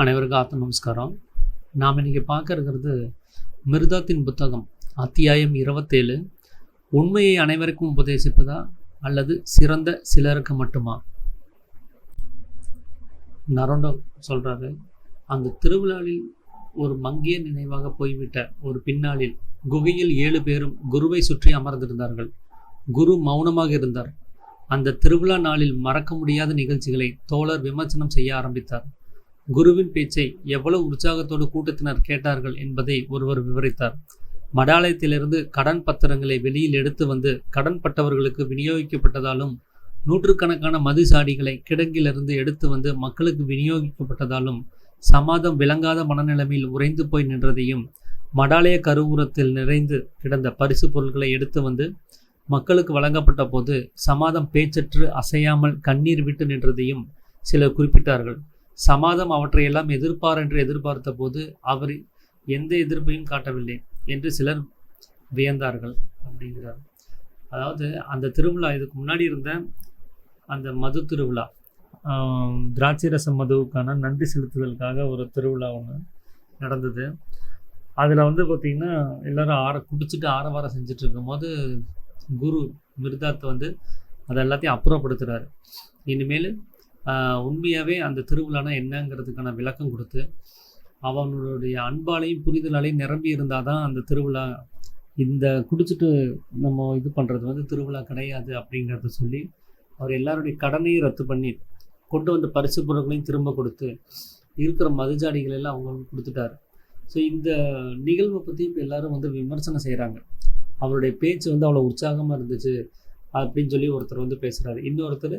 அனைவருக்கும் ஆத்ம நமஸ்காரம். நாம் இன்றைக்கி பார்க்க இருக்கிறது மிர்தாத்தின் புத்தகம் அத்தியாயம் 27. உண்மையை அனைவருக்கும் உபதேசிப்பதா அல்லது சிறந்த சிலருக்கு மட்டுமா? நரோண்டோ சொல்கிறாரு, அந்த திருவிழாவில் ஒரு மங்கிய நினைவாக போய்விட்ட ஒரு பின்னாளில் குகையில் 7 பேரும் குருவை சுற்றி அமர்ந்திருந்தார்கள். குரு மௌனமாக இருந்தார். அந்த திருவிழா நாளில் மறக்க முடியாத நிகழ்ச்சிகளை தோழர் விமர்சனம் செய்ய ஆரம்பித்தார். குருவின் பேச்சை எவ்வளவு உற்சாகத்தோடு கூட்டத்தினர் கேட்டார்கள் என்பதை ஒருவர் விவரித்தார். மடாலயத்திலிருந்து கடன் பத்திரங்களை வெளியில் எடுத்து வந்து கடன் பட்டவர்களுக்கு விநியோகிக்கப்பட்டதாலும், நூற்றுக்கணக்கான மதுசாடிகளை கிடங்கிலிருந்து எடுத்து வந்து மக்களுக்கு விநியோகிக்கப்பட்டதாலும் சமாதம் விளங்காத மனநிலைமையில் உறைந்து போய் நின்றதையும், மடாலய கருவூரத்தில் நிறைந்து கிடந்த பரிசு பொருட்களை எடுத்து வந்து மக்களுக்கு வழங்கப்பட்ட போது சமாதம் பேச்சற்று அசையாமல் கண்ணீர் விட்டு நின்றதையும் சிலர் குறிப்பிட்டார்கள். சமாதம் அவற்றையெல்லாம் என்று எதிர்பார்த்த போது அவர் எந்த எதிர்ப்பையும் காட்டவில்லை என்று சிலர் வியந்தார்கள் அப்படிங்கிறார். அதாவது அந்த திருவிழா, இதுக்கு முன்னாடி இருந்த அந்த மது திருவிழா, திராட்சை ரசம் மதுவுக்கான நன்றி செலுத்துதலுக்காக ஒரு திருவிழா ஒன்று நடந்தது. அதில் பார்த்திங்கன்னா எல்லோரும் குடிச்சிட்டு ஆரவாரம் செஞ்சுட்டு இருக்கும்போது குரு மிர்தாத் அதை எல்லாத்தையும் அப்புறப்படுத்துகிறாரு. இனிமேல் உண்மையாகவே அந்த திருவிழானா என்னங்கிறதுக்கான விளக்கம் கொடுத்து, அவனுடைய அன்பாலையும் புரிதலாலையும் நிரம்பி இருந்தால் தான் அந்த திருவிழா, இந்த குடிச்சிட்டு நம்ம இது பண்ணுறது திருவிழா கிடையாது அப்படிங்கிறத சொல்லி அவர் எல்லாருடைய கடனையும் ரத்து பண்ணி கொண்டு வந்த பரிசு பொருட்களையும் திரும்ப கொடுத்து இருக்கிற மதுஜாடிகள் எல்லாம் அவங்களுக்கு கொடுத்துட்டாரு. ஸோ இந்த நிகழ்வை பற்றி இப்போ எல்லோரும் விமர்சனம் செய்கிறாங்க. அவருடைய பேச்சு அவ்வளோ உற்சாகமாக இருந்துச்சு அப்படின்னு சொல்லி ஒருத்தர் பேசுகிறாரு. இன்னொருத்தர்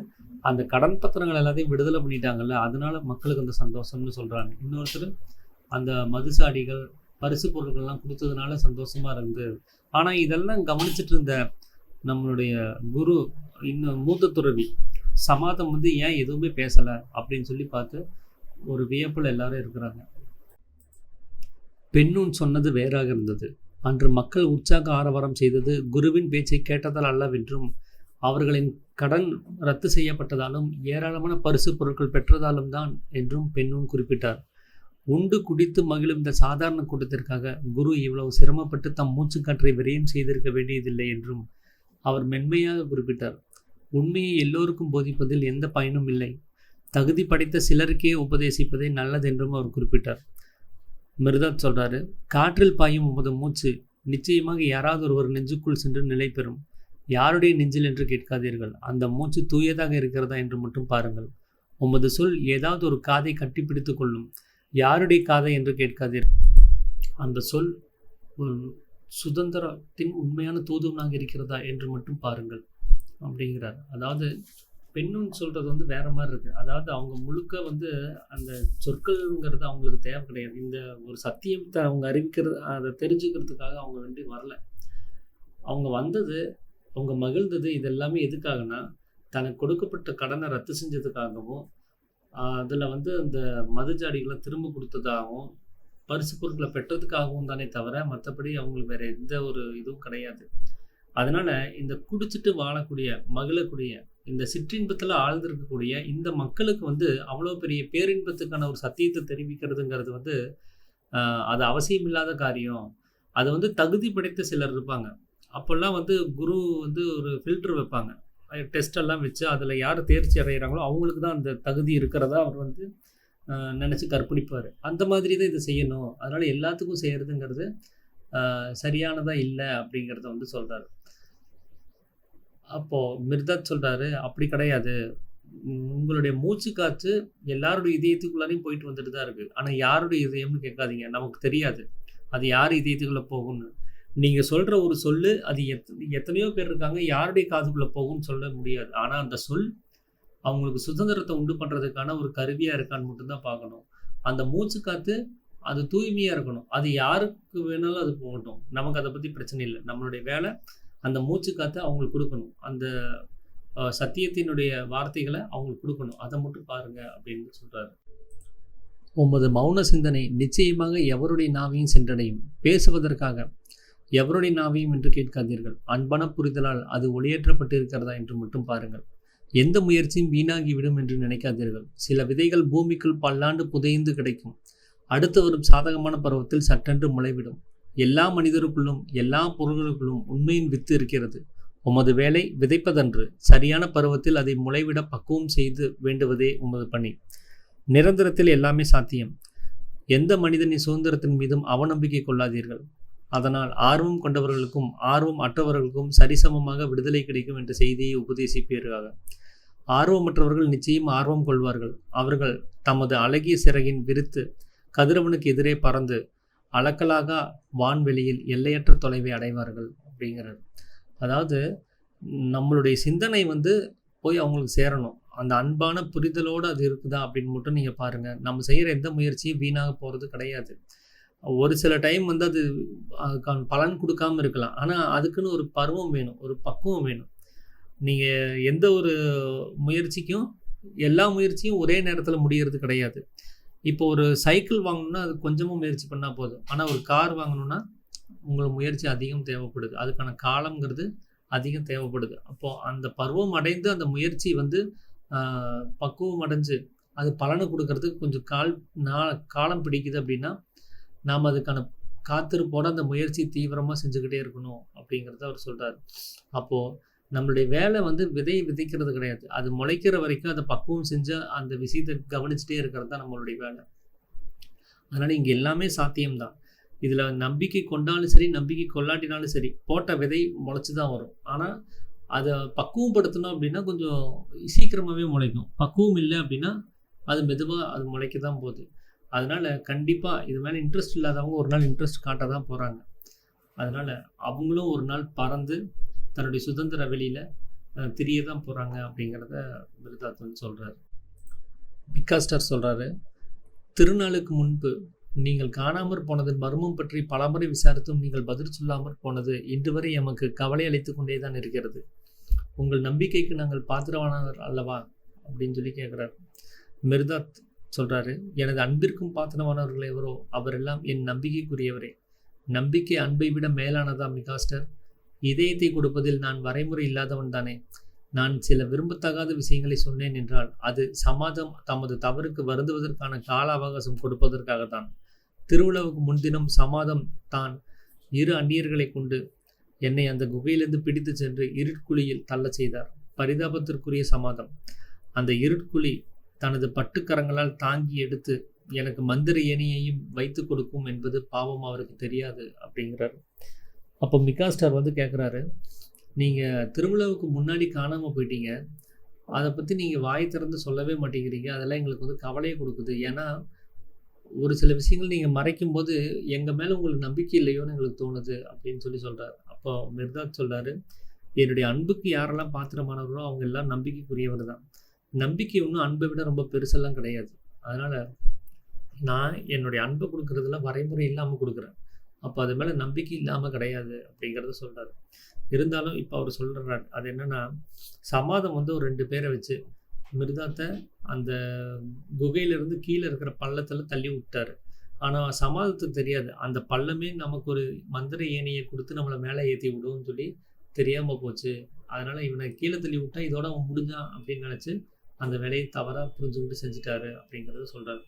அந்த கடன் பத்திரங்கள் எல்லாத்தையும் விடுதலை பண்ணிட்டாங்கல்ல, அதனால மக்களுக்கு அந்த சந்தோஷம்னு சொல்கிறாங்க. இன்னொருத்தர் அந்த மதுசாடிகள் பரிசு பொருட்கள்லாம் கொடுத்ததுனால சந்தோஷமாக இருந்து. ஆனால் இதெல்லாம் கவனிச்சுட்டு இருந்த நம்மளுடைய குரு, இன்னும் மூத்த துறவி சமாதம் ஏன் எதுவுமே பேசலை அப்படின்னு சொல்லி பார்த்து ஒரு வியப்பில் எல்லாரும் இருக்கிறாங்க. பெண்ணுன் சொன்னது வேறாக இருந்தது. அன்று மக்கள் உற்சாக ஆரவாரம் செய்தது குருவின் பேச்சை கேட்டதால் அல்லவென்றும், அவர்களின் கடன் ரத்து செய்யப்பட்டதாலும் ஏராளமான பரிசு பொருட்கள் பெற்றதாலும் தான் என்றும் பெண்ணுன் குறிப்பிட்டார். உண்டு குடித்து மகிழும் இந்த சாதாரண கூட்டத்திற்காக குரு இவ்வளவு சிரமப்பட்டு தம் மூச்சுக்காற்றை விரயம் செய்திருக்க வேண்டியதில்லை என்றும் அவர் மென்மையாக குறிப்பிட்டார். உண்மையை எல்லோருக்கும் போதிப்பதில் எந்த பயனும் இல்லை, தகுதி படைத்த சிலருக்கே உபதேசிப்பதே நல்லதென்றும் அவர் குறிப்பிட்டார். மிர்தாத் சொல்கிறாரு, காற்றில் பாயும் உமது மூச்சு நிச்சயமாக யாராவது ஒருவர் நெஞ்சுக்குள் சென்று நிலை பெறும். யாருடைய நெஞ்சில் என்று கேட்காதீர்கள், அந்த மூச்சு தூயதாக இருக்கிறதா என்று மட்டும் பாருங்கள். உமது சொல் ஏதாவது ஒரு காதை கட்டிப்பிடித்து கொள்ளும். யாருடைய காதை என்று கேட்காதீர்கள், அந்த சொல் சுதந்திரத்தின் உண்மையான தூதுவனாக இருக்கிறதா என்று மட்டும் பாருங்கள் அப்படிங்கிறார். அதாவது பெண்ணுன்னு சொல்கிறது வேறு மாதிரி இருக்குது. அதாவது அவங்க முழுக்க அந்த சொற்கள்ங்கிறது அவங்களுக்கு தேவை கிடையாது. இந்த ஒரு சத்தியத்தை அவங்க அறிவிக்கிறது, அதை தெரிஞ்சுக்கிறதுக்காக அவங்க வரல. அவங்க வந்தது, அவங்க மகிழ்ந்தது, இதெல்லாமே எதுக்காகனா தனக்கு கொடுக்கப்பட்ட கடனை ரத்து செஞ்சதுக்காகவும், அதில் அந்த மதுஜாடிகளை திரும்ப கொடுத்ததாகவும், பரிசு பொருட்களை பெற்றதுக்காகவும் தானே தவிர மற்றபடி அவங்களுக்கு வேறு எந்த ஒரு இதுவும் கிடையாது. அதனால் இந்த குடிச்சிட்டு வாழக்கூடிய, மகிழக்கூடிய, இந்த சிற்றின்பத்தில் ஆழ்ந்திருக்கக்கூடிய இந்த மக்களுக்கு அவ்வளோ பெரிய பேரின்பத்துக்கான ஒரு சத்தியத்தை தெரிவிக்கிறதுங்கிறது அது அவசியம் இல்லாத காரியம். அது தகுதி படைத்த சிலர் இருப்பாங்க. அப்போல்லாம் குரு ஒரு ஃபில்டர் வைப்பாங்க, டெஸ்டெல்லாம் வச்சு அதில் யார் தேர்ச்சி அடைகிறாங்களோ அவங்களுக்கு தான் அந்த தகுதி இருக்கிறதா அவர் நினச்சி கற்பழிப்பார். அந்த மாதிரி தான் இதை செய்யணும். அதனால் எல்லாத்துக்கும் செய்கிறதுங்கிறது சரியானதாக இல்லை அப்படிங்கிறத சொல்கிறாரு. அப்போது மிர்தாத் சொல்கிறாரு, அப்படி கிடையாது, உங்களுடைய மூச்சு காற்று எல்லாருடைய இதயத்துக்குள்ளாரையும் போயிட்டு வந்துட்டு தான் இருக்குது. ஆனால் யாருடைய இதயம்னு கேட்காதீங்க, நமக்கு தெரியாது அது யார் இதயத்துக்குள்ளே போகும்னு. நீங்கள் சொல்கிற ஒரு சொல், அது எத்தனையோ பேர் இருக்காங்க, யாருடைய காதுக்குள்ளே போகும்னு சொல்ல முடியாது. ஆனால் அந்த சொல் அவங்களுக்கு சுதந்திரத்தை உண்டு பண்ணுறதுக்கான ஒரு கருவியாக இருக்கான்னு மட்டும்தான் பார்க்கணும். அந்த மூச்சு காற்று அது தூய்மையாக இருக்கணும். அது யாருக்கு வேணாலும் அது போகட்டும், நமக்கு அதை பற்றி பிரச்சனை இல்லை. நம்மளுடைய வேலை அந்த மூச்சு காற்றை அவங்களுக்கு கொடுக்கணும், அந்த சத்தியத்தினுடைய வார்த்தைகளை அவங்களுக்கு கொடுக்கணும், அதை மட்டும் பாருங்கள் அப்படின்னு சொல்கிறாரு. உமது மௌன சிந்தனை நிச்சயமாக எவருடைய நாவையும் சென்றடையும். பேசுவதற்காக எவருடைய நாவையும் என்று கேட்காதீர்கள். அன்பான புரிதலால் அது ஒளியேற்றப்பட்டு இருக்கிறதா என்று மட்டும் பாருங்கள். எந்த முயற்சியும் வீணாகிவிடும் என்று நினைக்காதீர்கள். சில விதைகள் பூமிக்குள் பல்லாண்டு புதைந்து கிடைக்கும். அடுத்து வரும் சாதகமான பருவத்தில் சட்டென்று முளைவிடும். எல்லா மனிதருக்குள்ளும் எல்லா பொருள்களுக்குள்ளும் உண்மையின் வித்து இருக்கிறது. உமது வேலை விதைப்பதன்று, சரியான பருவத்தில் அதை முளைவிட பக்குவம் செய்து வேண்டுவதே உமது பணி. நிரந்தரத்தில் எல்லாமே சாத்தியம். எந்த மனிதனின் சுதந்திரத்தின் மீதும் அவநம்பிக்கை கொள்ளாதீர்கள். அதனால் ஆர்வம் கொண்டவர்களுக்கும் ஆர்வம் அற்றவர்களுக்கும் சரிசமமாக விடுதலை கிடைக்கும் என்ற செய்தியை உபதேசிப்பீர்களாக. ஆர்வமற்றவர்கள் நிச்சயம் ஆர்வம் கொள்வார்கள். அவர்கள் தமது அழகிய சிறகின் விரித்து கதிரவனுக்கு எதிரே பறந்து அளக்கலாக வான்வெளியில் எல்லையற்ற தொலைவை அடைவார்கள் அப்படிங்கிறார். அதாவது நம்மளுடைய சிந்தனை போய் அவங்களுக்கு சேரணும். அந்த அன்பான புரிதலோடு அது இருக்குதா அப்படின்னு மட்டும் நீங்கள் பாருங்கள். நம்ம செய்கிற எந்த முயற்சியும் வீணாக போகிறது கிடையாது. ஒரு சில டைம் அது அதுக்கான பலன் கொடுக்காமல் இருக்கலாம். ஆனால் அதுக்குன்னு ஒரு பருவம் வேணும், ஒரு பக்குவம் வேணும். நீங்கள் எந்த ஒரு முயற்சிக்கும் எல்லா முயற்சியும் ஒரே நேரத்தில் முடிகிறது கிடையாது. இப்போ ஒரு சைக்கிள் வாங்கணுன்னா அது கொஞ்சமாக முயற்சி பண்ணால் போதும். ஆனால் ஒரு கார் வாங்கணுன்னா உங்களுக்கு முயற்சி அதிகம் தேவைப்படுது. அதுக்கான காலங்கிறது அதிகம் தேவைப்படுது. அப்போது அந்த பருவம் அடைந்து அந்த முயற்சி பக்குவம் அடைஞ்சு அது பலனை கொடுக்கறதுக்கு கொஞ்சம் காலம் பிடிக்குது அப்படின்னா நாம் அதுக்கான காத்திருப்போடு அந்த முயற்சி தீவிரமாக செஞ்சுக்கிட்டே இருக்கணும் அப்படிங்கிறத அவர் சொல்கிறார். அப்போது நம்மளுடைய வேலை விதையை விதைக்கிறது கிடையாது. அது முளைக்கிற வரைக்கும் அதை பக்குவம் செஞ்சு அந்த விஷயத்தை கவனிச்சுட்டே இருக்கிறது தான் நம்மளுடைய வேலை. அதனால் இங்கே எல்லாமே சாத்தியம்தான். இதில் நம்பிக்கை கொண்டாலும் சரி, நம்பிக்கை கொள்ளாட்டினாலும் சரி, போட்ட விதை முளைச்சி தான் வரும். ஆனால் அதை பக்குவப்படுத்தணும் அப்படின்னா கொஞ்சம் சீக்கிரமாகவே முளைக்கும். பக்குவம் இல்லை அப்படின்னா அது மெதுவாக அது முளைக்க தான் போகுது. அதனால் கண்டிப்பாக இது மேலே இன்ட்ரெஸ்ட் இல்லாதவங்க ஒரு நாள் இன்ட்ரெஸ்ட் காட்ட தான் போகிறாங்க. அதனால் அவங்களும் ஒரு நாள் பறந்து தன்னுடைய சுதந்திர வெளியில் திரிய தான் போகிறாங்க அப்படிங்கிறத மிருதாத் சொல்கிறார். பிகாஸ்டர் சொல்கிறாரு, திருநாளுக்கு முன்பு நீங்கள் காணாமற் போனதன் மர்மம் பற்றி பலமுறை விசாரித்தும் நீங்கள் பதில் சொல்லாமற் போனது இன்று வரை எமக்கு கவலை அளித்து கொண்டே தான் இருக்கிறது. உங்கள் நம்பிக்கைக்கு நாங்கள் பாத்திரமானவர் அல்லவா அப்படின்னு சொல்லி கேட்குறாரு. மிர்தாத் சொல்கிறாரு, எனது அன்பிற்கும் பாத்திரமானவர்கள் எவரோ அவரெல்லாம் என் நம்பிக்கைக்குரியவரே. நம்பிக்கை அன்பை விட மேலானதா மிகாஸ்டர்? இதயத்தை கொடுப்பதில் நான் வரைமுறை இல்லாதவன் தானே. நான் சில விரும்பத்தகாத விஷயங்களை சொன்னேன் என்றால் அது சமாதம் தமது தவறுக்கு வருந்துவதற்கான கால அவகாசம் கொடுப்பதற்காகத்தான். திருவிழாவுக்கு முன்தினம் சமாதம் தான் 2 அந்நியர்களை கொண்டு என்னை அந்த குகையிலிருந்து பிடித்து சென்று இருட்குழியில் தள்ளச் செய்தார். பரிதாபத்திற்குரிய சமாதம். அந்த இருட்குழி தனது பட்டுக்கரங்களால் தாங்கி எடுத்து எனக்கு மந்திர ஏணியையும் வைத்து கொடுக்கும் என்பது பாவம் அவருக்கு தெரியாது அப்படிங்கிறார். அப்போ மிகாஸ்டர் கேட்குறாரு, நீங்கள் திருவிழாவுக்கு முன்னாடி காணாமல் போயிட்டீங்க, அதை பற்றி நீங்கள் வாய் திறந்து சொல்லவே மாட்டேங்கிறீங்க. அதெல்லாம் எங்களுக்கு கவலையை கொடுக்குது. ஏன்னா ஒரு சில விஷயங்கள் நீங்கள் மறைக்கும் போது எங்கள் மேலே உங்களுக்கு நம்பிக்கை இல்லையோன்னு எங்களுக்கு தோணுது அப்படின்னு சொல்கிறார். அப்போ மிர்தாத் சொல்கிறாரு, என்னுடைய அன்புக்கு யாரெல்லாம் பாத்திரமானவர்களோ அவங்க எல்லாம் நம்பிக்கைக்குரியவர் தான். நம்பிக்கை ஒன்றும் அன்பை விட ரொம்ப பெருசெல்லாம் கிடையாது. அதனால் நான் என்னுடைய அன்பை கொடுக்குறதுல வரைமுறை இல்லாமல் கொடுக்குறேன். அப்போ அது மேலே நம்பிக்கை இல்லாமல் கிடையாது அப்படிங்கிறத சொல்கிறார். இருந்தாலும் இப்போ அவர் சொல்கிறார், அது என்னென்னா, சமாதம் ஒரு 2 பேரை வச்சு மிர்தாத்தை அந்த குகையிலேருந்து கீழே இருக்கிற பள்ளத்தில் தள்ளி விட்டார். ஆனால் சமாதத்துக்கு தெரியாது அந்த பள்ளமே நமக்கு ஒரு மந்திர ஏணியை கொடுத்து நம்மளை மேலே ஏற்றி விடுவோம்னு சொல்லி தெரியாமல் போச்சு. அதனால் இவனை கீழே தள்ளி விட்டா இதோட அவன் முடிஞ்சான் அப்படின்னு நினச்சி அந்த வேலையை தவறாக புரிஞ்சுக்கிட்டு செஞ்சுட்டாரு அப்படிங்கிறத சொல்கிறார்.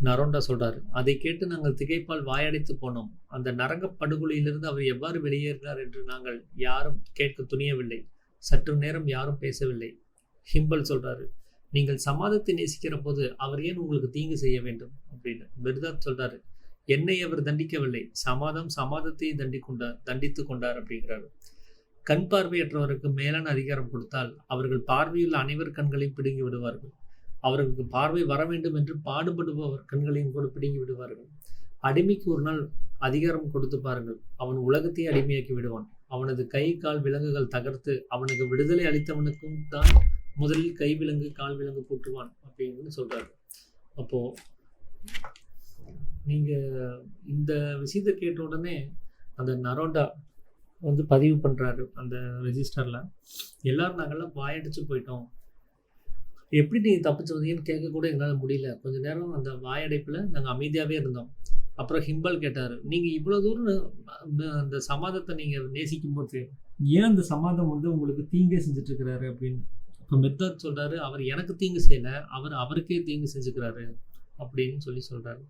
நரோண்டா சொல்கிறார், அதை கேட்டு நாங்கள் திகைப்பால் வாயடைத்து போனோம். அந்த நரக படுகொலையிலிருந்து அவர் எவ்வாறு வெளியேறினார் என்று நாங்கள் யாரும் கேட்க துணியவில்லை. சற்று நேரம் யாரும் பேசவில்லை. ஹிம்பல் சொல்கிறாரு, நீங்கள் சமாதத்தை நேசிக்கிற போது அவர் ஏன் உங்களுக்கு தீங்கு செய்ய வேண்டும் அப்படின்னு. மிர்தாத் சொல்கிறாரு, என்னை அவர் தண்டிக்கவில்லை, சமாதத்தை தண்டித்து கொண்டார் அப்படிங்கிறாரு. கண் பார்வையற்றவருக்கு மேலான அதிகாரம் கொடுத்தால் அவர்கள் பார்வையுள்ள அனைவர் கண்களையும் பிடுங்கி விடுவார்கள். அவர்களுக்கு பார்வை வர வேண்டும் என்று பாடுபடுபவர் கண்களையும் கூட பிடுங்கி விடுவார்கள். அடிமைக்கு ஒரு நாள் அதிகாரம் கொடுத்து பாருங்கள், அவன் உலகத்தையே அடிமையாக்கி விடுவான். அவனது கை கால் விலங்குகள் தகர்த்து அவனுக்கு விடுதலை அளித்தவனுக்கும் தான் முதலில் கை விலங்கு கால் விலங்கு போட்டுவான் அப்படின்னு சொல்றாரு. அப்போ நீங்க இந்த விஷயத்தை கேட்ட உடனே அந்த நரோண்டா பதிவு பண்றாரு அந்த ரெஜிஸ்டர்ல, எல்லாரும் நாங்கள்லாம் வாயடிச்சு போயிட்டோம், எப்படி நீங்கள் தப்பிச்சு வந்தீங்கன்னு கேட்க கூட எங்களால் முடியல. கொஞ்சம் நேரம் அந்த வாயடைப்பில் நாங்கள் அமைதியாகவே இருந்தோம். அப்புறம் ஹிம்பல் கேட்டார், நீங்கள் இவ்வளோ தூரம் அந்த சமாதத்தை நீங்கள் நேசிக்கும் போது ஏன் அந்த சமாதம் உங்களுக்கு தீங்கே செஞ்சுட்ருக்கிறாரு அப்படின்னு. மிர்தாத் சொல்றாரு, அவர் எனக்கு தீங்கு செய்யல, அவர் அவருக்கே தீங்கு செஞ்சுக்கிறாரு அப்படின்னு சொல்றாரு.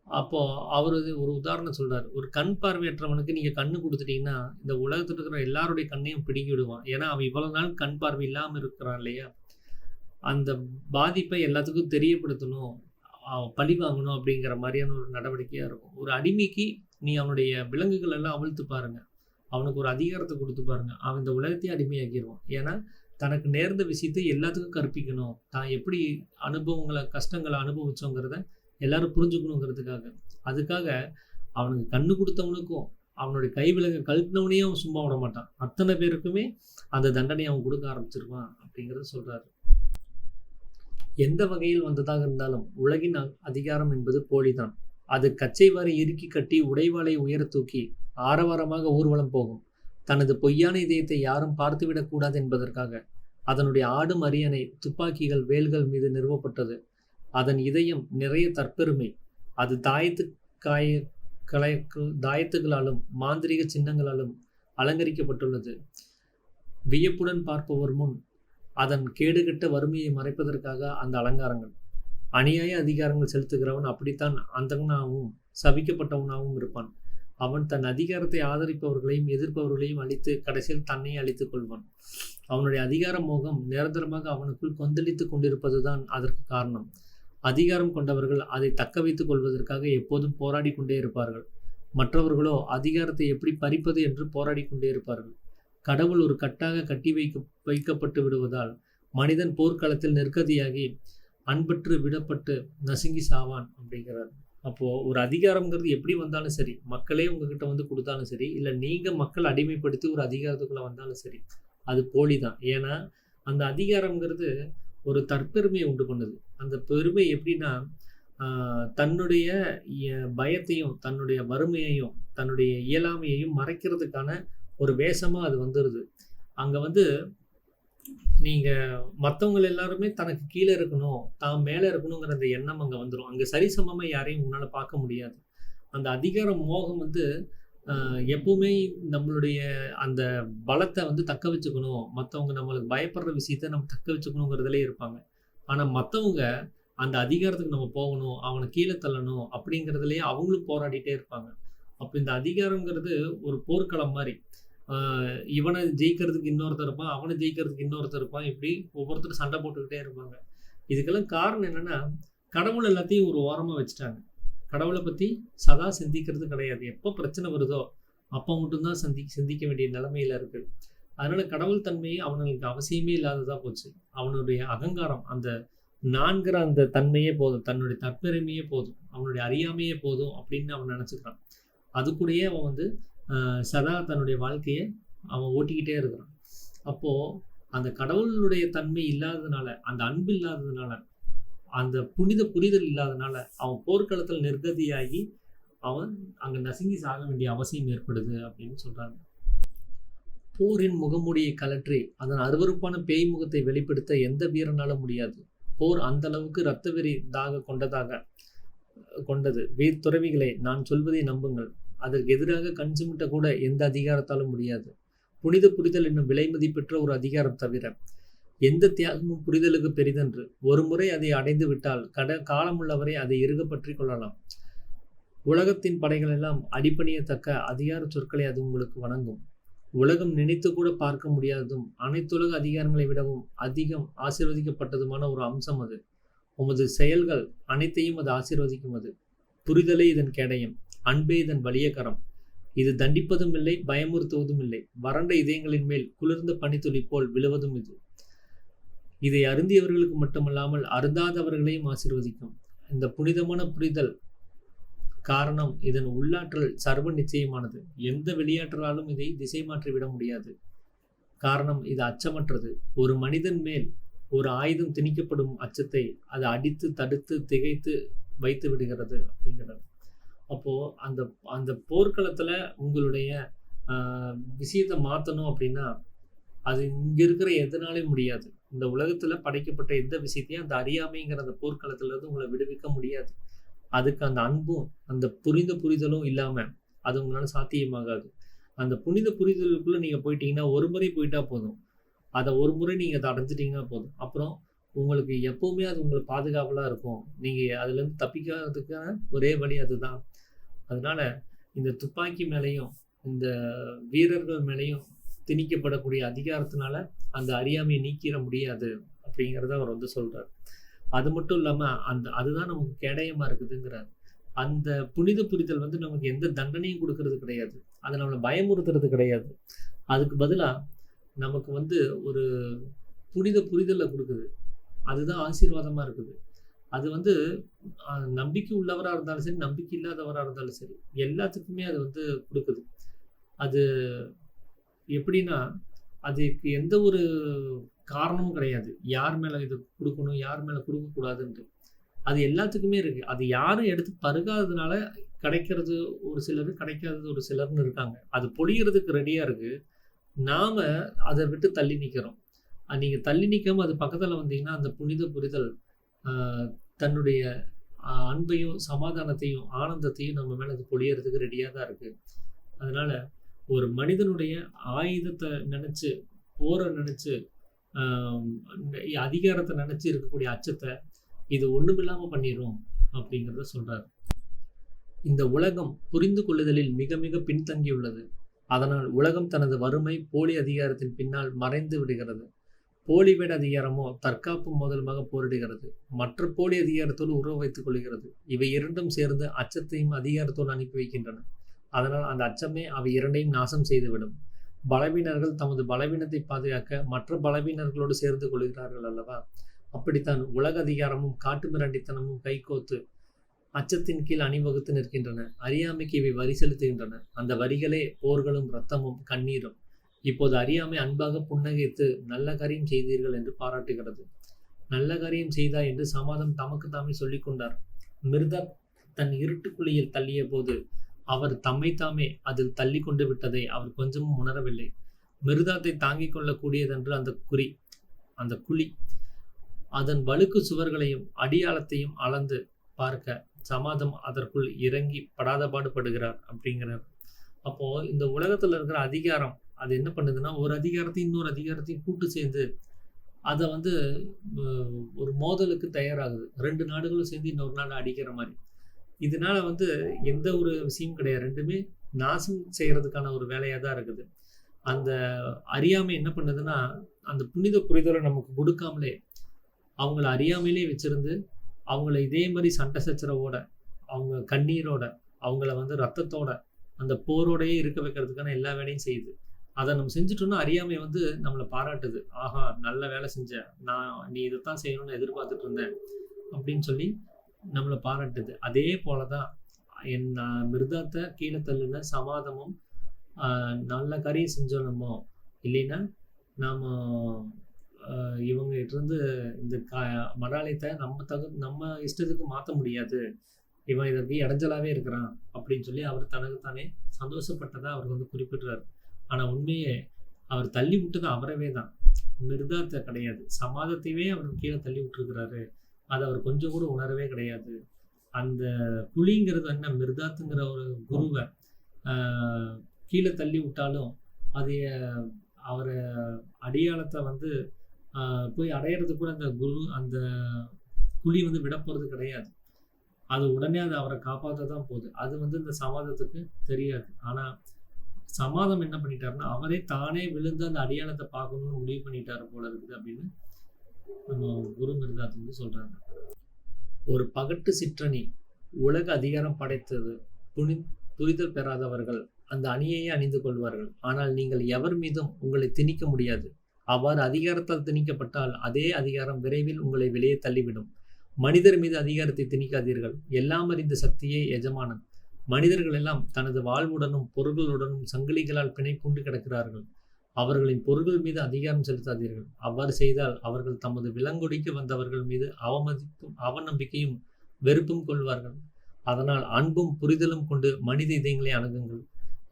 அப்போ அவரு ஒரு உதாரணம் சொல்றாரு. ஒரு கண் பார்வையற்றவனுக்கு நீங்க கண்ணு குடுத்துட்டீங்கன்னா, இந்த உலகத்துல இருக்கிற எல்லாருடைய கண்ணையும் பிடுங்கி விடுவான். ஏன்னா, அவன் இவ்வளவு நாள் கண் பார்வை இல்லாம இருக்கிறான் இல்லையா? அந்த பாதிப்பை எல்லாத்துக்கும் தெரியப்படுத்தணும், பழி வாங்கணும் அப்படிங்கிற மாரியான ஒரு நடவடிக்கையா இருக்கும். ஒரு அடிமைக்கு நீ அவனுடைய விலங்குகள் எல்லாம் அவிழ்த்து பாருங்க. அவனுக்கு ஒரு அதிகாரத்த குடுத்து பாருங்க. அவன் இந்த உலகத்தையே அடிமையாக்கிருவான். ஏன்னா, தனக்கு நேர்ந்த விஷயத்த எல்லாத்துக்கும் கற்பிக்கணும். தான் எப்படி கஷ்டங்கள அனுபவிச்சோங்கிறத எல்லாரும் புரிஞ்சுக்கணுங்கிறதுக்காக. அதுக்காக அவனுக்கு கண்ணு குடுத்தவனுக்கும், அவனுடைய கைவிலங்க கழட்டினவனையும் அவன் சும்மா விடமாட்டான். அத்தனை பேருக்குமே அந்த தண்டனைய அவன் குடுக்க ஆரம்பிச்சிருவான் அப்படிங்கிறத சொல்றாரு. எந்த வகையில் வந்ததாக இருந்தாலும் உலகின் அதிகாரம் என்பது போலிதான். அது கச்சைவாரி இறுக்கி கட்டி உடைவாளை உயரத் தூக்கி ஆரவாரமாக ஊர்வலம் போகும். தனது பொய்யான இதயத்தை யாரும் பார்த்துவிடக் கூடாது என்பதற்காக அதனுடைய ஆடும் அரியணை துப்பாக்கிகள் வேல்கள் மீது நிறுவப்பட்டது. அதன் இதயம் நிறைய தற்பெருமை. அது தாயத்துகளாலும் மாந்திரிக சின்னங்களாலும் அலங்கரிக்கப்பட்டுள்ளது. வியப்புடன் பார்ப்பவர் முன் அதன் கேடுகெட்ட வறுமையை மறைப்பதற்காக அந்த அலங்காரங்கள். அநியாய அதிகாரங்கள் செலுத்துகிறவன் அப்படித்தான் அந்தகனாகவும் சபிக்கப்பட்டவனாகவும் இருப்பான். அவன் தன் அதிகாரத்தை ஆதரிப்பவர்களையும் எதிர்ப்பவர்களையும் அழித்து கடைசியில் தன்னை அழித்துக் கொள்வான். அவனுடைய அதிகார மோகம் நிரந்தரமாக அவனுக்குள் கொந்தளித்துக் கொண்டிருப்பதுதான் அதற்கு காரணம். அதிகாரம் கொண்டவர்கள் அதை தக்க வைத்துக் கொள்வதற்காக எப்போதும் போராடி கொண்டே இருப்பார்கள். மற்றவர்களோ அதிகாரத்தை எப்படி பறிப்பது என்று போராடி கொண்டே இருப்பார்கள். கடவுள் ஒரு கட்டாக கட்டி வைக்கப்பட்டு விடுவதால் மனிதன் போர்க்களத்தில் நிற்கதியாகி அன்பற்று விடப்பட்டு நசுங்கி சாவான் அப்படிங்கிறார். அப்போ ஒரு அதிகாரம்ங்கிறது எப்படி வந்தாலும் சரி, மக்களே உங்ககிட்ட வந்து கொடுத்தாலும் சரி, இல்லை நீங்க மக்கள் அடிமைப்படுத்தி ஒரு அதிகாரத்துக்குள்ள வந்தாலும் சரி, அது போலிதான். ஏன்னா அந்த அதிகாரம்ங்கிறது ஒரு தற்பெருமையை உண்டு பண்ணுது. அந்த பெருமை எப்படின்னா தன்னுடைய பயத்தையும் தன்னுடைய வறுமையையும் தன்னுடைய இயலாமையையும் மறைக்கிறதுக்கான ஒரு வேஷமா அது வந்துடுது. அங்க வந்து நீங்க மற்றவங்க எல்லாருமே தனக்கு கீழே இருக்கணும், தான் மேலே இருக்கணுங்கிற அந்த எண்ணம் அங்கே வந்துடும். அங்கே சரிசமமா யாரையும் உன்னால் பார்க்க முடியாது. அந்த அதிகார மோகம் வந்து எப்பவுமே நம்மளுடைய அந்த பலத்தை வந்து தக்க வச்சுக்கணும், மற்றவங்க நம்மளுக்கு பயப்படுற விஷயத்த நம்ம தக்க வச்சுக்கணுங்கிறதுலே இருப்பாங்க. ஆனால் மற்றவங்க அந்த அதிகாரத்துக்கு நம்ம போகணும், அவனை கீழே தள்ளணும் அப்படிங்கிறதுலேயே அவங்களும் போராடிட்டே இருப்பாங்க. அப்போ இந்த அதிகாரங்கிறது ஒரு போர்க்களம் மாதிரி. இவனை ஜெயிக்கிறதுக்கு இன்னொருத்தர் இருப்பான், அவனை ஜெயிக்கிறதுக்கு இன்னொருத்தர் இருப்பான், இப்படி ஒவ்வொருத்தரும் சண்டை போட்டுக்கிட்டே இருப்பாங்க. இதுக்கெல்லாம் காரணம் என்னன்னா, கடவுள் எல்லாத்தையும் ஒரு ஓரமாக வச்சுட்டாங்க. கடவுளை பற்றி சதா சிந்திக்கிறது கிடையாது. எப்போ பிரச்சனை வருதோ அப்போ மட்டும்தான் சிந்திக்க வேண்டிய நிலைமையில இருக்கு. அதனால கடவுள் தன்மையை அவனுக்கு அவசியமே இல்லாததா போச்சு. அவனுடைய அகங்காரம், அந்த நான்கிற அந்த தன்மையே போதும், தன்னுடைய தற்பெருமையே போதும், அவனுடைய அறியாமையே போதும் அப்படின்னு அவன் நினச்சிக்கிறான். அது கூடயே அவன் வந்து சதா தன்னுடைய வாழ்க்கையை அவன் ஓட்டிக்கிட்டே இருக்கிறான். அப்போ அந்த கடவுளுடைய தன்மை இல்லாததுனால, அந்த அன்பு இல்லாததுனால, அந்த புனித புரிதல் இல்லாததுனால அவன் போர்க்களத்தில் நிர்கதியாகி அவன் அங்க நசுங்கி சாக வேண்டிய அவசியம் ஏற்படுது அப்படின்னு சொல்றாங்க. போரின் முகமூடியை கலற்றி அதன் அருவருப்பான பேய் முகத்தை வெளிப்படுத்த எந்த வீரனாலும் முடியாது. போர் அந்த அளவுக்கு இரத்த வெறி கொண்டது. வீர் துறவிகளை, நான் சொல்வதை நம்புங்கள். அதற்கு எதிராக கஞ்சுமிட்ட கூட எந்த அதிகாரத்தாலும் முடியாது. புனித புரிதல் என்னும் விலை மதிப்பெற்ற ஒரு அதிகாரம் தவிர எந்த தியாகமும் புரிதலுக்கு பெரிதென்று. ஒரு முறை அதை அடைந்து விட்டால் காலமுள்ளவரை அதை இறுக பற்றி கொள்ளலாம். உலகத்தின் படைகள் எல்லாம் அடிப்பணியத்தக்க அதிகார சொற்களை அது உங்களுக்கு வணங்கும். உலகம் நினைத்து கூட பார்க்க முடியாததும் அனைத்துலக அதிகாரங்களை விடவும் அதிகம் ஆசீர்வதிக்கப்பட்டதுமான ஒரு அம்சம் அது. உமது செயல்கள் அனைத்தையும் அது ஆசீர்வதிக்கும். அது புரிதலே இதன் கேடயம், அன்பே இதன் வலிய கரம். இது தண்டிப்பதும் இல்லை, பயமுறுத்துவதும் இல்லை. வறண்ட இதயங்களின் மேல் குளிர்ந்த பனித்துளி போல் விழுவதும் இது. இதை அருந்தியவர்களுக்கு மட்டுமல்லாமல் அருந்தாதவர்களையும் ஆசீர்வதிக்கும். இந்த புனிதமான புரிதல் காரணம் இதன் உள்ளாற்றல் சர்வ நிச்சயமானது. எந்த வெளியாற்றலாலும் இதை திசை மாற்றி விட முடியாது. காரணம் இது அச்சமற்றது. ஒரு மனிதன் மேல் ஒரு ஆயுதம் திணிக்கப்படும் அச்சத்தை அது அடித்து தடுத்து திகைத்து வைத்து விடுகிறது அப்படிங்கிறது. அப்போ அந்த அந்த போர்க்களத்துல உங்களுடைய விஷயத்தை மாற்றணும் அப்படின்னா அது இங்க இருக்கிற எதனாலையும் முடியாது. இந்த உலகத்துல படைக்கப்பட்ட எந்த விஷயத்தையும் அந்த அறியாமைங்கிற அந்த போர்க்களத்துல இருந்து உங்களை விடுவிக்க முடியாது. அதுக்கு அந்த அன்பும் அந்த புரிதலும் இல்லாம அது உங்களால சாத்தியமாகாது. அந்த புனித புரிதலுக்குள்ள நீங்க போயிட்டீங்கன்னா ஒரு முறை போயிட்டா போதும். அதை ஒரு முறை நீங்கள் அதை அடைஞ்சிட்டிங்கன்னா போதும். அப்புறம் உங்களுக்கு எப்போவுமே அது உங்களுக்கு பாதுகாவலாக இருக்கும். நீங்கள் அதுலேருந்து தப்பிக்கிறதுக்கான ஒரே வழி அதுதான். அதனால இந்த துப்பாக்கி மேலேயும் இந்த வீரர்கள் மேலேயும் திணிக்கப்படக்கூடிய அதிகாரத்தினால அந்த அறியாமையை நீக்கிட முடியாது அப்படிங்கிறத அவர் வந்து சொல்கிறார். அது மட்டும் இல்லாமல் அதுதான் நமக்கு கேடயமாக இருக்குதுங்கிறார். அந்த புனித புரிதல் வந்து நமக்கு எந்த தண்டனையும் கொடுக்கறது கிடையாது. அதை நம்மளை பயமுறுத்துறது கிடையாது. அதுக்கு பதிலாக நமக்கு வந்து ஒரு புனித புரிதலை கொடுக்குது. அதுதான் ஆசீர்வாதமாக இருக்குது. அது வந்து நம்பிக்கை உள்ளவராக இருந்தாலும் சரி, நம்பிக்கை இல்லாதவராக இருந்தாலும் சரி, எல்லாத்துக்குமே அது வந்து கொடுக்குது. அது எப்படின்னா, அதுக்கு எந்த ஒரு காரணமும் கிடையாது. யார் மேலே இது கொடுக்கணும், யார் மேலே கொடுக்கக்கூடாதுன்ட்டு. அது எல்லாத்துக்குமே இருக்குது. அது யாரும் எடுத்து பருகாததுனால கிடைக்கிறது ஒரு சிலர், கிடைக்காதது ஒரு சிலர்னு இருக்காங்க. அது பொழிகிறதுக்கு ரெடியாக இருக்குது. நாம் அதை விட்டு தள்ளி நிற்கிறோம். நீங்கள் தள்ளி நிற்காமல் அது பக்கத்தில் வந்தீங்கன்னா அந்த புனித புரிதல் தன்னுடைய அன்பையும் சமாதானத்தையும் ஆனந்தத்தையும் நம்ம மேலே அது பொழியறதுக்கு ரெடியாக தான் இருக்குது. அதனால் ஒரு மனிதனுடைய ஆயுதத்தை நினச்சி, போரை நினச்சி, அதிகாரத்தை நினச்சி இருக்கக்கூடிய அச்சத்தை இது ஒன்றுமில்லாமல் பண்ணிடும் அப்படிங்கிறத சொல்கிறார். இந்த உலகம் புரிந்து கொள்ளுதலில் மிக மிக பின்தங்கியுள்ளது. அதனால் உலகம் தனது வறுமை போலி அதிகாரத்தின் பின்னால் மறைந்து விடுகிறது. போலி வேட அதிகாரமோ தற்காப்பு மோதலுமாக போரிடுகிறது. மற்ற போலி அதிகாரத்தோடு உறவு வைத்துக் கொள்கிறது. இவை இரண்டும் சேர்ந்து அச்சத்தையும் அதிகாரத்தோடு அனுப்பி வைக்கின்றன. அதனால் அந்த அச்சமே அவை இரண்டையும் நாசம் செய்துவிடும். பலவீனர்கள் தமது பலவீனத்தை பாதுகாக்க மற்ற பலவீனர்களோடு சேர்ந்து கொள்கிறார்கள் அல்லவா? அப்படித்தான் உலக அதிகாரமும் காட்டு மிராண்டித்தனமும் கைகோத்து அச்சத்தின் கீழ் அணிவகுத்து நிற்கின்றன. அறியாமைக்கு இவை வரி செலுத்துகின்றன. அந்த வரிகளே போர்களும் இரத்தமும் கண்ணீரும். இப்போது அறியாமை அன்பாக புன்னகைத்து நல்ல காரியம் செய்தீர்கள் என்று பாராட்டுகிறது. நல்ல காரியம் செய்தா என்று சமாதம் தமக்கு தாமே சொல்லிக் கொண்டார். மிர்தாத் தன் இருட்டுக்குழியில் தள்ளிய போது அவர் தம்மை தாமே அதில் தள்ளி கொண்டு விட்டதை அவர் கொஞ்சமும் உணரவில்லை. மிர்தாத்தை தாங்கிக் கொள்ளக்கூடியதென்று அந்த குழி அதன் வழுக்கு சுவர்களையும் அடியாளத்தையும் அளந்து பார்க்க சமாதம் அதற்குள் இறங்கி படாதபாடு படுகிறார் அப்படிங்கிறார். அப்போ இந்த உலகத்துல இருக்கிற அதிகாரம் அது என்ன பண்ணுதுன்னா, ஒரு அதிகாரத்தையும் இன்னொரு அதிகாரத்தையும் கூட்டு சேர்ந்து அதை வந்து ஒரு மோதலுக்கு தயாராகுது. 2 நாடுகளும் சேர்ந்து இன்னொரு நாடு அடிக்கிற மாதிரி. இதனால வந்து எந்த ஒரு விஷயம் கிடையாது. ரெண்டுமே நாசம் செய்யறதுக்கான ஒரு வேலையாக தான் இருக்குது. அந்த அறியாமை என்ன பண்ணுதுன்னா, அந்த புனித புரிதலை நமக்கு கொடுக்காமலே அவங்கள அறியாமையிலே வச்சிருந்து அவங்கள இதே மாதிரி சண்டை சச்சரவோட, அவங்க கண்ணீரோட, அவங்கள வந்து ரத்தத்தோட, அந்த போரோடையே இருக்க வைக்கிறதுக்கான எல்லா வேலையும் செய்யுது. அதை நம்ம செஞ்சுட்டோம்னா அறியாமை வந்து நம்மளை பாராட்டுது. ஆஹா, நல்ல வேலை செஞ்ச, நீ இதைத்தான் செய்யணும்னு எதிர்பார்த்துட்டு இருந்தேன் அப்படின்னு சொல்லி நம்மளை பாராட்டுது. அதே போலதான் மிருதாத்தை கீழே தள்ளுன சமாதமும் நல்ல காரியம் செஞ்சோம். இல்லைன்னா நாம இவங்க இருந்து இந்த மடாலயத்தை நம்ம இஷ்டத்துக்கு மாற்ற முடியாது, இவன் இதற்கு இடைஞ்சலாவே இருக்கிறான் அப்படின்னு சொல்லி அவர் தனக்கு தானே சந்தோஷப்பட்டதா அவர் வந்து குறிப்பிடுறாரு. ஆனா உண்மையே அவர் தள்ளி விட்டது அவரவே தான், மிருதாத்தை கிடையாது. சமாதத்தையே அவர் கீழே தள்ளி விட்டுருக்கிறாரு. அதை அவர் கொஞ்சம் கூட உணரவே கிடையாது. அந்த குழிங்கிறது என்ன, மிருதாத்துங்கிற ஒரு குருவை கீழே தள்ளி விட்டாலும் அதைய அவரை அடியாளத்தை வந்து போய் அடையிறது கூட அந்த குரு அந்த குழி வந்து விட போறது கிடையாது. அது உடனே அதை அவரை காப்பாற்ற தான் போகுது. அது வந்து இந்த சமாதத்துக்கு தெரியாது. ஆனா சமாதம் என்ன பண்ணிட்டாருன்னா, அவரே தானே விழுந்து அந்த அடியாளத்தை பார்க்கணும்னு முடிவு பண்ணிட்டாரு போல இருக்குது அப்படின்னு நம்ம குரு மிருதாத் வந்து சொல்றாங்க. ஒரு பகட்டு சிற்றணி உலக அதிகாரம் படைத்தது. புரிதல் பெறாதவர்கள் அந்த அணியையே அணிந்து கொள்வார்கள். ஆனால் நீங்கள் எவர் மீதும் உங்களை திணிக்க முடியாது. அவ்வாறு அதிகாரத்தால் திணிக்கப்பட்டால் அதே அதிகாரம் விரைவில் உங்களை வெளியே தள்ளிவிடும். மனிதர் மீது அதிகாரத்தை திணிக்காதீர்கள். எல்லாம் அறிந்த சக்தியே எஜமானன். மனிதர்கள் எல்லாம் தனது வாழ்வுடனும் பொருள்களுடனும் சங்கிலிகளால் பிணைப்புண்டு கிடக்கிறார்கள். அவர்களின் பொருள்கள் மீது அதிகாரம் செலுத்தாதீர்கள். அவ்வாறு செய்தால் அவர்கள் தமது விலங்கொடிக்க வந்தவர்கள் மீது அவநம்பிக்கையும் வெறுப்பும் கொள்வார்கள். அதனால் அன்பும் புரிதலும் கொண்டு மனித இதயங்களை அணுகுங்கள்.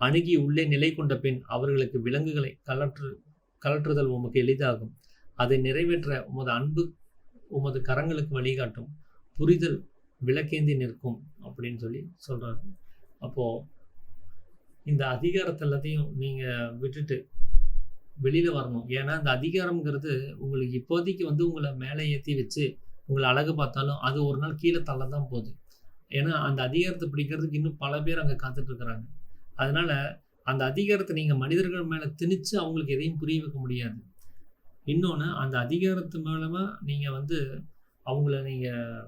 அணுகி உள்ளே நிலை கொண்ட பின் அவர்களுக்கு விலங்குகளை கலற்றுதல் உமக்கு எளிதாகும். அதை நிறைவேற்ற உமது அன்பு உமது கரங்களுக்கு வழிகாட்டும். புரிதல் விளக்கேந்தி நிற்கும் அப்படின்னு சொல்லி சொல்றாரு. அப்போ இந்த அதிகாரத்தை எல்லாத்தையும் நீங்க விட்டுட்டு வெளியில் வரணும். ஏன்னா அந்த அதிகாரம்ங்கிறது உங்களுக்கு இப்போதைக்கு வந்து உங்களை மேலே ஏற்றி வச்சு உங்களை அழகு பார்த்தாலும் அது ஒரு நாள் கீழே தள்ள தான் போகுது. ஏன்னா அந்த அதிகாரத்தை பிடிக்கிறதுக்கு இன்னும் பல பேர் அங்கே காத்துட்ருக்குறாங்க. அதனால் அந்த அதிகாரத்தை நீங்கள் மனிதர்கள் மேலே திணிச்சு அவங்களுக்கு எதையும் புரிய வைக்க முடியாது. இன்னொன்று, அந்த அதிகாரத்து மூலமாக நீங்கள் வந்து அவங்கள நீங்கள்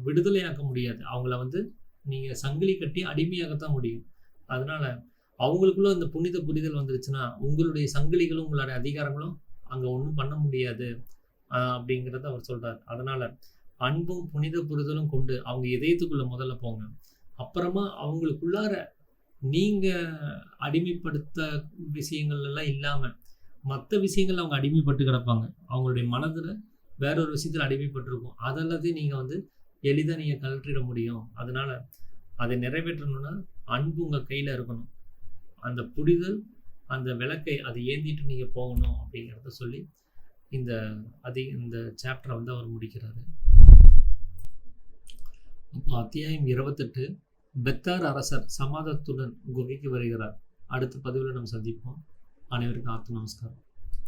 விடுதலையாக்க முடியாது. அவங்கள வந்து நீங்கள் சங்கிலி கட்டி அடிமையாகத்தான் முடியும். அதனால் அவங்களுக்குள்ள அந்த புனித புரிதல் வந்துருச்சுன்னா உங்களுடைய சங்கிலிகளும் உங்களுடைய அதிகாரங்களும் அங்கே ஒன்றும் பண்ண முடியாது அப்படிங்கிறத அவர் சொல்கிறார். அதனால் அன்பும் புனித புரிதலும் கொண்டு அவங்க இதயத்துக்குள்ளே முதல்ல போங்க. அப்புறமா அவங்களுக்குள்ளார நீங்கள் அடிமைப்படுத்த விஷயங்கள் எல்லாம் இல்லாமல் மற்ற விஷயங்கள் அவங்க அடிமைப்பட்டு கிடப்பாங்க. அவங்களுடைய மனதில் வேற ஒரு விஷயத்தில் அடிமைப்பட்டிருக்கும். அதெல்லாத்தையும் நீங்கள் வந்து எளிதாக நீங்கள் கழற்றிட முடியும். அதனால் அதை நிறைவேற்றணும்னா அன்பு உங்கள் கையில் இருக்கணும். அந்த புரிதல், அந்த விளக்கை அதை ஏந்திட்டு நீங்கள் போகணும் அப்படிங்கிறத சொல்லி இந்த சாப்டரை வந்து அவர் முடிக்கிறாரு. அப்போ அத்தியாயம் 28, பெத்தார் அரசர் சமாதானத்துடன் குகைக்கு வருகிறார். அடுத்த பதிவில் நம்ம சந்திப்போம். அனைவருக்கும் ஆத்ம நமஸ்காரம்.